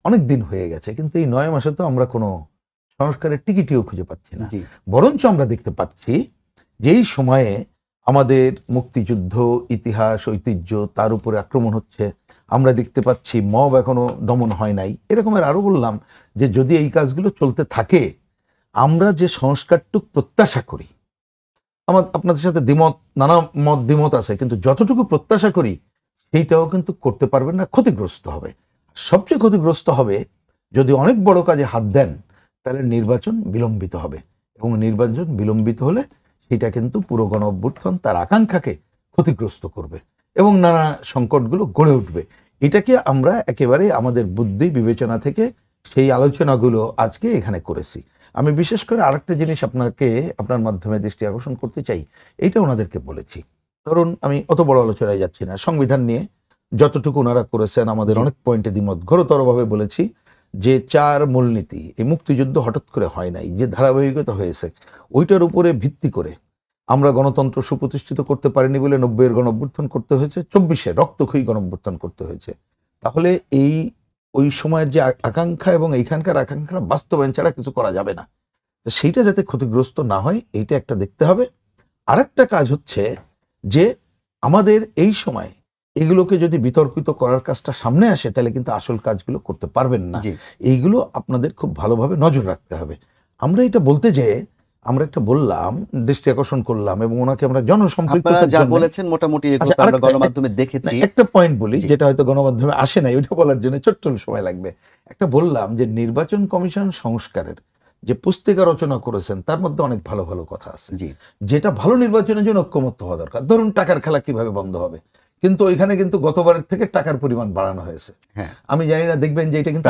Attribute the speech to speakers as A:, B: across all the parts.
A: অনেক দিন হয়ে গেছে, কিন্তু এই 9 মাসে তো আমরা কোনো সংস্কারের টিকিটিও খুঁজে পাচ্ছি না। বরঞ্চ আমরা দেখতে পাচ্ছি যেই সময়ে আমাদের মুক্তিযুদ্ধ, ইতিহাস, ঐতিহ্য তার উপরে আক্রমণ হচ্ছে, আমরা দেখতে পাচ্ছি মব এখনো দমন হয় নাই। এরকমের আরো বললাম যে যদি এই কাজগুলো চলতে থাকে, আমরা যে সংস্কারটুক প্রত্যাশা করি, আপনাদের সাথে নানা মত দ্বিমত আছে, কিন্তু যতটুকু প্রত্যাশা করি সেইটাও কিন্তু করতে পারবেন না, ক্ষতিগ্রস্ত হবে। সবচেয়ে ক্ষতিগ্রস্ত হবে যদি অনেক বড় কাজে হাত দেন, তাহলে নির্বাচন বিলম্বিত হবে, এবং নির্বাচন বিলম্বিত হলে সেটা কিন্তু পুরো গণ অভ্যুত্থান তার আকাঙ্ক্ষাকে ক্ষতিগ্রস্ত করবে এবং নানা সংকটগুলো গড়ে উঠবে। এটাকে আমরা একেবারে আমাদের বুদ্ধি বিবেচনা থেকে সেই আলোচনাগুলো আজকে এখানে করেছি। আমি বিশেষ করে আরেকটা জিনিস আপনার মাধ্যমে দৃষ্টি আকর্ষণ করতে চাই, এইটা ওনাদেরকে বলেছি। ধরুন, আমি অত বড় আলোচনায় যাচ্ছি না, সংবিধান নিয়ে যতটুকু ওনারা করেছেন আমাদের অনেক পয়েন্টে দ্বিমত ঘোরতরভাবে বলেছি যে 4 মূলনীতি, এই মুক্তিযুদ্ধ হঠাৎ করে হয় নাই, যে ধারাবাহিকতা হয়েছে ওইটার উপরে ভিত্তি করে আমরা গণতন্ত্র সুপ্রতিষ্ঠিত করতে পারিনি বলে 90-এর গণঅভ্যুত্থান করতে হয়েছে, 24-এ রক্তক্ষয়ী গণঅভ্যুত্থান করতে হয়েছে। তাহলে ওই সময়ের যে আকাঙ্ক্ষা এবং এইখানকার আকাঙ্ক্ষা বাস্তবায়ন ছাড়া কিছু করা যাবে না। তো সেইটা যাতে ক্ষতিগ্রস্ত না হয় এইটা একটা দেখতে হবে। আরেকটা কাজ হচ্ছে যে আমাদের এই সময় এগুলোকে যদি বিতর্কিত করার কাজটা সামনে আসে, তাহলে কিন্তু আসল কাজগুলো করতে পারবেন না। এইগুলো আপনাদের খুব ভালোভাবে নজর রাখতে হবে। আমরা এটা বলতে যে আমরা একটা বললাম, দৃষ্টি আকর্ষণ করলাম, এবং ওনাকে আমরা জনসম্পৃক্ততার জন্য বলেছেন মোটামুটি আমরা গণমাধ্যমে দেখেছি। একটা পয়েন্ট বলি যেটা হয়তো গণমাধ্যমে আসে নাই, ওইটা বলার জন্য ছোট্ট সময় লাগবে। একটা বললাম যে নির্বাচন কমিশন সংস্কারের যে পুস্তিকা রচনা করেছেন তার মধ্যে অনেক ভালো ভালো কথা আছে, যেটা ভালো নির্বাচনের জন্য ঐক্যমত্য হওয়া দরকার। ধরুন, টাকার খেলা কিভাবে বন্ধ হবে, কিন্তু ওইখানে কিন্তু গতবারের থেকে টাকার পরিমাণ বাড়ানো হয়েছে। আমি জানি না, দেখবেন যে এটা কিন্তু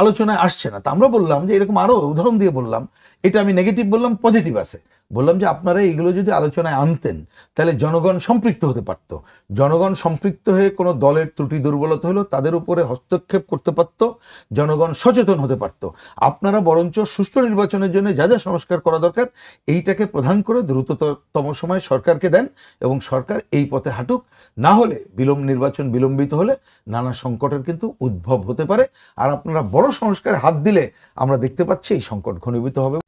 A: আলোচনায় আসছে না। তা আমরা বললাম যে এরকম আরো উদাহরণ দিয়ে বললাম, এটা আমি নেগেটিভ বললাম, পজিটিভ আছে। বললাম যে আপনারা এইগুলো যদি আলোচনায় আনতেন তাহলে জনগণ সম্পৃক্ত হতে পারত। জনগণ সম্পৃক্ত হয়ে কোনো দলের ত্রুটি দুর্বলতা হলো তাদের উপরে হস্তক্ষেপ করতে পারত, জনগণ সচেতন হতে পারত। আপনারা বরঞ্চ সুষ্ঠু নির্বাচনের জন্য যা যা সংস্কার করা দরকার এইটাকে প্রধান করে দ্রুততম সময় সরকারকে দেন, এবং সরকার এই পথে হাঁটুক। না হলে নির্বাচন বিলম্বিত হলে নানা সংকটের কিন্তু উদ্ভব হতে পারে। আর আপনারা বড় সংস্কারে হাত দিলে আমরা দেখতে পাচ্ছি এই সংকট ঘনীভূত হবে।